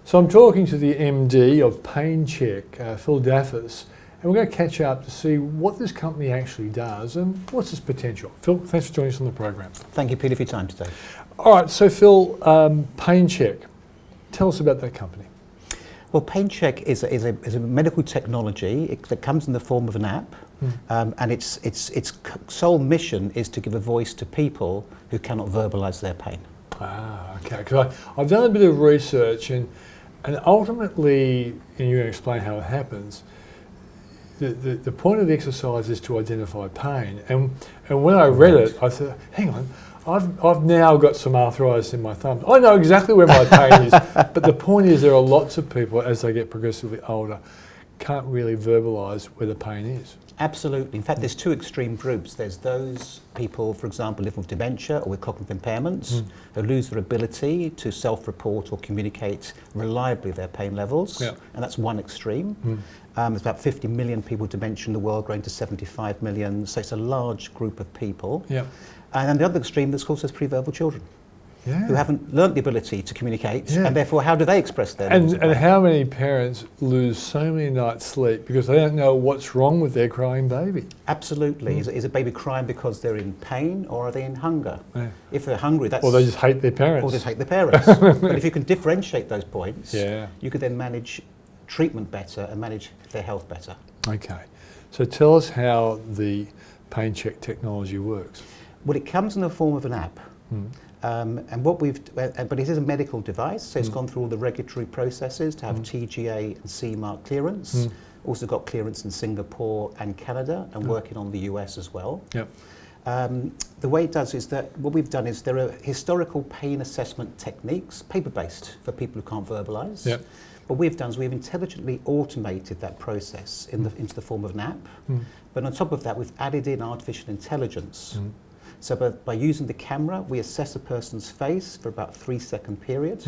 So I'm talking to the MD of Painchek, Phil Daffas, and we're going to catch up to see what this company actually does and what's its potential. Phil, thanks for joining us on the program. Thank you, Peter, for your time today. All right, so Phil, Painchek, tell us about that company. Well, Painchek is a medical technology that comes in the form of an app, and its sole mission is to give a voice to people who cannot verbalise their pain. Ah, okay, because I've done a bit of research and ultimately, and you're going to explain how it happens, the point of the exercise is to identify pain. And when I read it, I thought, hang on, I've now got some arthritis in my thumbs. I know exactly where my pain is, but the point is there are lots of people, as they get progressively older, can't really verbalise where the pain is. Absolutely. In fact, there's two extreme groups. There's those people, for example, living with dementia or with cognitive impairments who lose their ability to self-report or communicate reliably their pain levels, and that's one extreme. There's about 50 million people with dementia in the world, growing to 75 million, so it's a large group of people. And then the other extreme, of course, is pre-verbal children who haven't learnt the ability to communicate, and therefore how do they express their needs? And how many parents lose so many nights' sleep because they don't know what's wrong with their crying baby? Absolutely. Is a baby crying because they're in pain, or are they in hunger? If they're hungry, that's... Or they just hate their parents. Or they hate their parents. But if you can differentiate those points, you could then manage treatment better and manage their health better. Okay. So tell us how the Painchek technology works. Well, it comes in the form of an app. And what but it is a medical device, so it's gone through all the regulatory processes to have TGA and CE mark clearance. Also got clearance in Singapore and Canada, and working on the US as well. The way it does is that what we've done is there are historical pain assessment techniques, paper-based, for people who can't verbalise. What we've done is we've intelligently automated that process into the form of an app. But on top of that, we've added in artificial intelligence. So by using the camera, we assess a person's face for about 3-second period.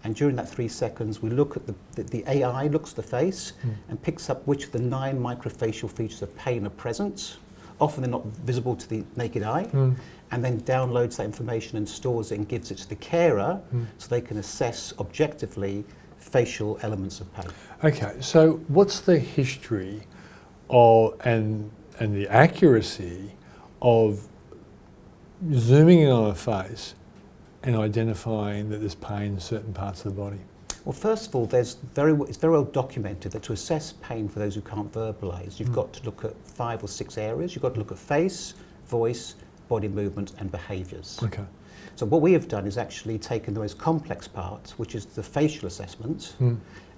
And during that 3 seconds, we look at the AI looks at the face and picks up which of the 9 microfacial features of pain are present. Often they're not visible to the naked eye. And then downloads that information and stores it and gives it to the carer so they can assess objectively facial elements of pain. Okay, so what's the history of and the accuracy of zooming in on a face and identifying that there's pain in certain parts of the body? Well, first of all, it's very well documented that to assess pain for those who can't verbalise, you've got to look at 5 or 6 areas. You've got to look at face, voice, body movement and behaviours. Okay. So what we have done is actually taken the most complex part, which is the facial assessment,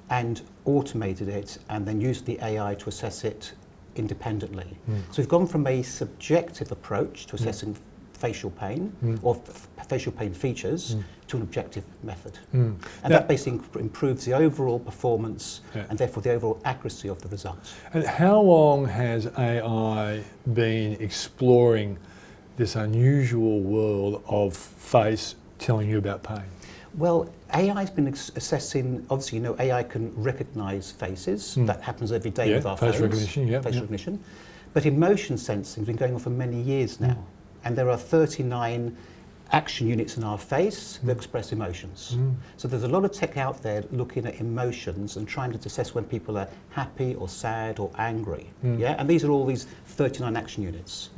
and automated it and then used the AI to assess it independently. So we've gone from a subjective approach to assessing facial pain or facial pain features to an objective method. And that basically improves the overall performance and therefore the overall accuracy of the results. And how long has AI been exploring this unusual world of face telling you about pain? Well, AI's been assessing, obviously, you know, AI can recognise faces. That happens every day with our phones. Facial recognition. But emotion sensing has been going on for many years now. And there are 39 action units in our face that express emotions. So there's a lot of tech out there looking at emotions and trying to assess when people are happy or sad or angry. And these are all these 39 action units.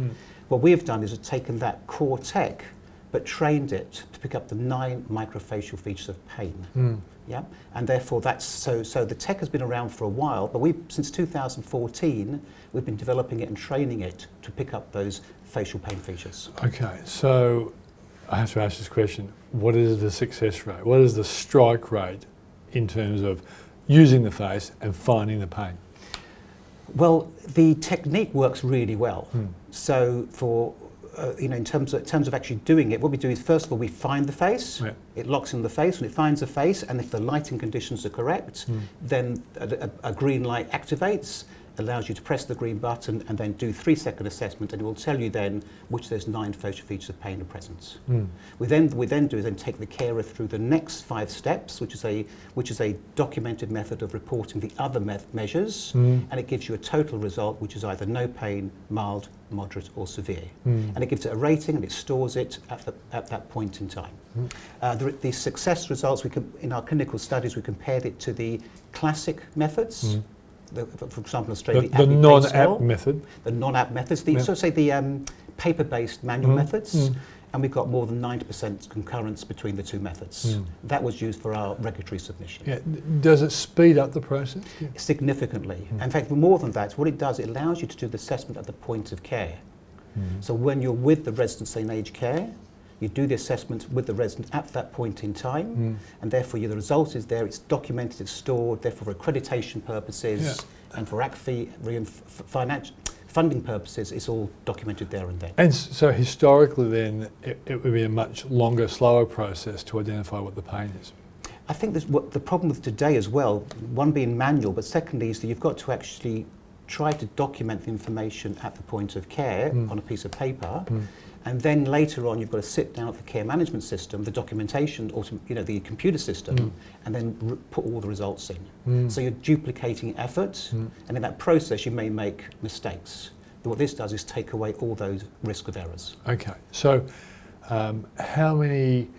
What we have done is we've taken that core tech but trained it to pick up the 9 microfacial features of pain. And therefore that's so the tech has been around for a while, but since 2014 we've been developing it and training it to pick up those facial pain features. Okay, so I have to ask this question. What is the success rate? What is the strike rate in terms of using the face and finding the pain? Well, the technique works really well. So for in terms of actually doing it, what we do is first of all we find the face. It locks in the face. When it finds the face, and if the lighting conditions are correct, then a green light activates, allows you to press the green button and then do 3-second assessment, and it will tell you then which of those 9 facial features of pain are present. We then do is then take the carer through the next 5 steps, which is a documented method of reporting the other measures, and it gives you a total result which is either no pain, mild, moderate or severe. And it gives it a rating and it stores it at that point in time. The success results, in our clinical studies, we compared it to the classic methods. For example, in Australia, the non-app method. The non-app methods, the paper-based manual methods, and we got more than 90% concurrence between the 2 methods. That was used for our regulatory submission. Yeah. Does it speed up the process? Significantly. In fact, more than that, what it does, it allows you to do the assessment at the point of care. So when you're with the resident, say in aged care, you do the assessment with the resident at that point in time, and therefore the result is there, it's documented, it's stored, therefore for accreditation purposes and for financial funding purposes, it's all documented there and then. And so historically then, it would be a much longer, slower process to identify what the pain is. I think what the problem with today as well, one being manual, but secondly is that you've got to actually try to document the information at the point of care on a piece of paper. And then later on, you've got to sit down at the care management system, the documentation, or the computer system, and then put all the results in. So you're duplicating effort, and in that process, you may make mistakes. But what this does is take away all those risk of errors. Okay. So, how many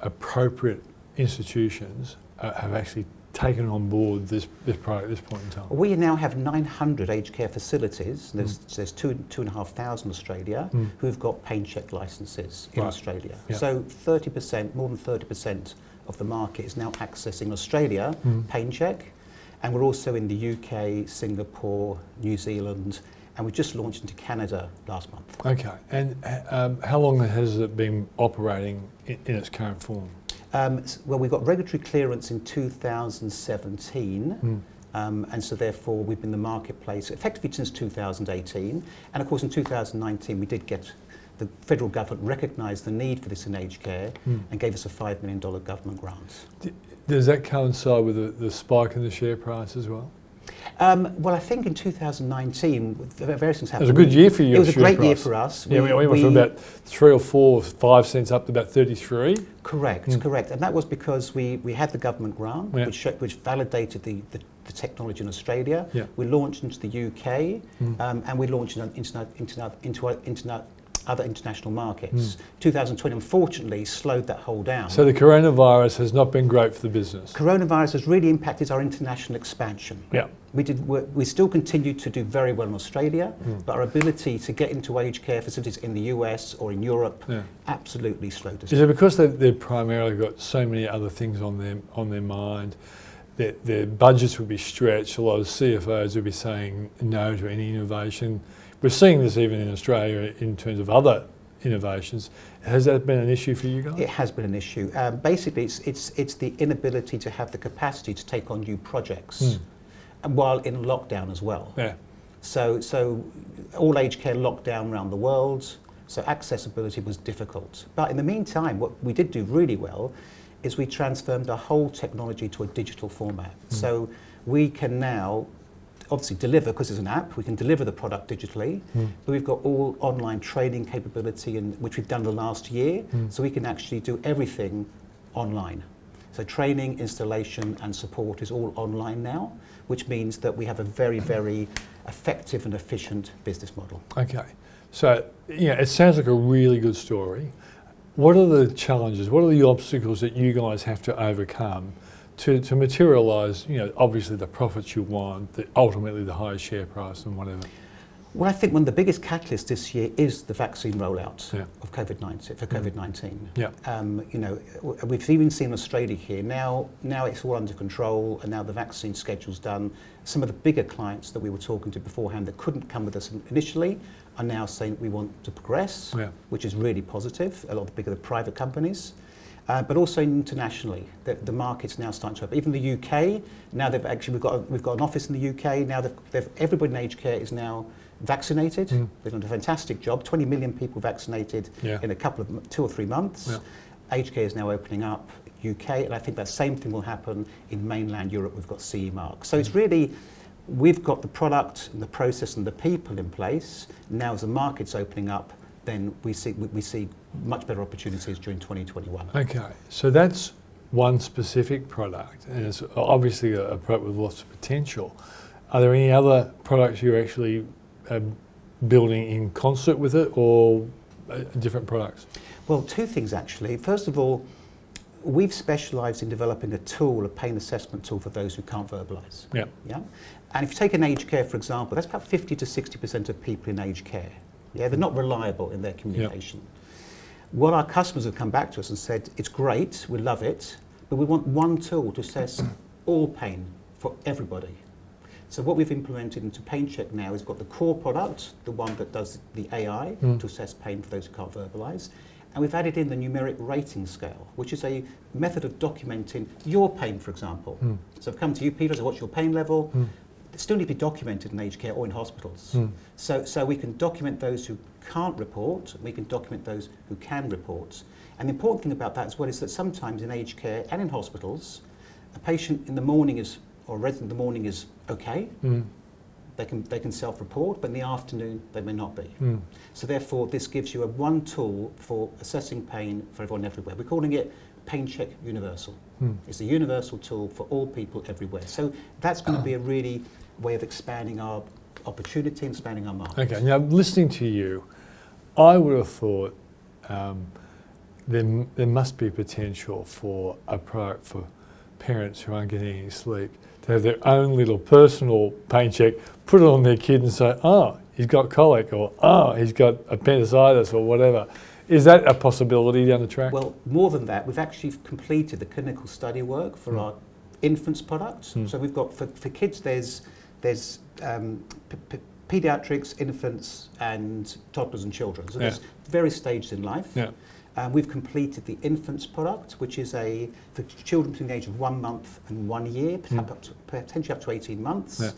appropriate institutions have actually taken on board this product at this point in time? We now have 900 aged care facilities. There's 2,500 in Australia who've got Painchek licenses in Australia. Yeah. So 30%, more than 30% of the market is now accessing Australia, Painchek, and we're also in the UK, Singapore, New Zealand, and we just launched into Canada last month. Okay, and how long has it been operating in its current form? Well, we got regulatory clearance in 2017, and so therefore we've been in the marketplace effectively since 2018. And of course in 2019 we did get, the federal government recognised the need for this in aged care and gave us a $5 million government grant. Does that coincide with the spike in the share price as well? Well, I think in 2019, various things happened. It was a good year for you. It was a great year for us. Yeah, we went from about 3 or 4 or 5 cents up to about 33. Correct, correct. And that was because we had the government grant, which validated the technology in Australia. Yeah. We launched into the UK, and we launched into other international markets. 2020, unfortunately, slowed that whole down. So the coronavirus has not been great for the business. Coronavirus has really impacted our international expansion. Yeah. We still continue to do very well in Australia, but our ability to get into aged care facilities in the US or in Europe absolutely slowed us down. Is it because they've primarily got so many other things on their mind, that their budgets would be stretched, a lot of CFOs would be saying no to any innovation? We're seeing this even in Australia in terms of other innovations. Has that been an issue for you guys? It has been an issue. Basically, it's the inability to have the capacity to take on new projects, and while in lockdown as well. Yeah. So all aged care locked down around the world, so accessibility was difficult. But in the meantime, what we did do really well is we transformed our whole technology to a digital format. So we can now obviously deliver, because it's an app, we can deliver the product digitally, but we've got all online training capability, which we've done the last year, so we can actually do everything online. So training, installation and support is all online now, which means that we have a very, very effective and efficient business model. Okay, so it sounds like a really good story. What are the challenges, what are the obstacles that you guys have to overcome to materialise, obviously the profits you want, ultimately the higher share price and whatever? Well, I think one of the biggest catalysts this year is the vaccine rollout of COVID-19. Yeah. We've even seen Australia here. Now it's all under control, and now the vaccine schedule's done. Some of the bigger clients that we were talking to beforehand that couldn't come with us initially are now saying we want to progress, which is really positive. A lot of the bigger private companies. But also internationally, the market's now starting to open. Even the UK, now we've got an office in the UK. Now everybody in aged care is now vaccinated. They've done a fantastic job. 20 million people vaccinated in a couple of 2 or 3 months. Yeah. Aged care is now opening up. UK, and I think that same thing will happen in mainland Europe. We've got CE mark. So it's really, we've got the product and the process and the people in place. Now as the market's opening up, then we see much better opportunities during 2021. Okay, so that's one specific product, and it's obviously a product with lots of potential. Are there any other products you're actually building in concert with it, or different products? Well, two things actually. First of all, we've specialised in developing a tool, a pain assessment tool for those who can't verbalise. Yeah. Yeah. And if you take an aged care, for example, that's about 50 to 60% of people in aged care. Yeah, they're not reliable in their communication. What our customers have come back to us and said, it's great, we love it, but we want one tool to assess all pain for everybody. So what we've implemented into Painchek now is got the core product, the one that does the AI to assess pain for those who can't verbalise, and we've added in the numeric rating scale, which is a method of documenting your pain, for example. So I've come to you, Peter, so what's your pain level? It still need to be documented in aged care or in hospitals. So we can document those who can't report, and we can document those who can report. And the important thing about that as well is that sometimes in aged care and in hospitals, a patient in the morning or a resident in the morning is okay. They can self-report, but in the afternoon they may not be. So therefore this gives you one tool for assessing pain for everyone everywhere. We're calling it Painchek Universal. It's a universal tool for all people everywhere. So that's going to be a really way of expanding our opportunity and expanding our market. Okay, now listening to you, I would have thought there must be potential for a product for parents who aren't getting any sleep to have their own little personal pain check, put it on their kid and say, oh, he's got colic, or oh, he's got appendicitis, or whatever. Is that a possibility down the track? Well, more than that, we've actually completed the clinical study work for our infants product. So we've got, for kids, there's pediatrics, infants, and toddlers and children. So there's various stages in life. We've completed the infants product, which is for children between the age of 1 month and 1 year, potentially up to 18 months.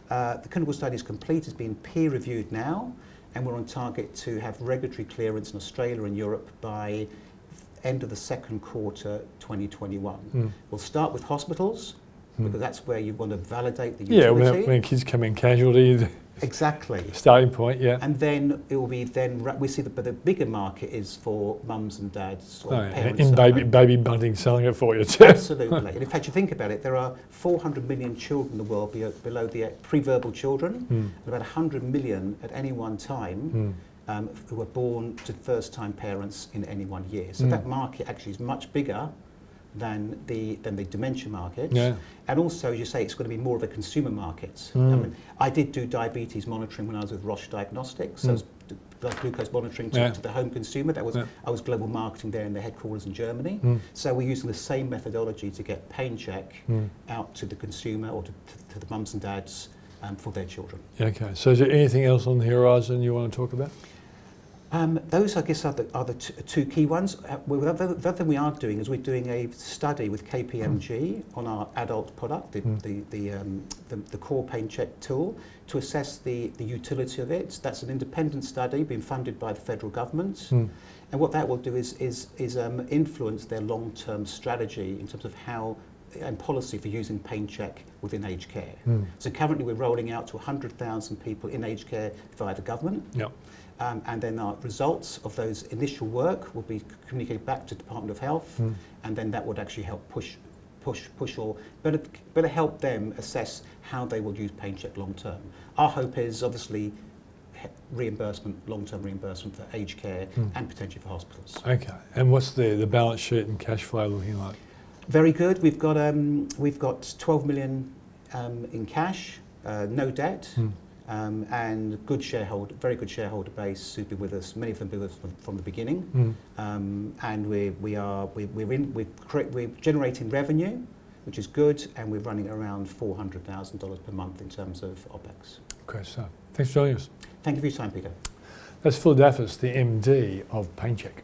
The clinical study is complete, it's been peer-reviewed now, and we're on target to have regulatory clearance in Australia and Europe by end of the second quarter 2021. We'll start with hospitals, because that's where you want to validate the utility. Yeah, when kids come in casualty. Exactly. Starting point, yeah. And then it will be we see but the bigger market is for mums and dads or parents. In baby bunting, selling it for you too. Absolutely. And in fact, you think about it, there are 400 million children in the world below the pre-verbal children, and about 100 million at any one time who are born to first-time parents in any 1 year. So that market actually is much bigger than the dementia market. And also, as you say, it's going to be more of a consumer market. I mean, I did do diabetes monitoring when I was with Roche Diagnostics. So I was blood glucose monitoring to the home consumer. I was global marketing there in their headquarters in Germany. So we're using the same methodology to get Painchek out to the consumer or to the mums and dads for their children. Okay, so is there anything else on the horizon you want to talk about? Those, I guess, are the two key ones. The other thing we are doing is we're doing a study with KPMG on our adult product, the core Painchek tool, to assess the utility of it. That's an independent study being funded by the federal government. And what that will do is influence their long-term strategy in terms of how and policy for using Painchek within aged care. So currently we're rolling out to 100,000 people in aged care via the government. And then our results of those initial work will be communicated back to the Department of Health, and then that would actually help push or better help them assess how they will use Painchek long term. Our hope is obviously long-term reimbursement for aged care and potentially for hospitals. Okay, and what's the balance sheet and cash flow looking like? Very good. We've got 12 million in cash, no debt. And very good shareholder base who've been with us. Many of them been with us from the beginning, and we're generating revenue, which is good, and we're running around $400,000 per month in terms of OPEX. Great stuff. Thanks for joining us. Thank you for your time, Peter. That's Phil Daffas, the MD of Painchek.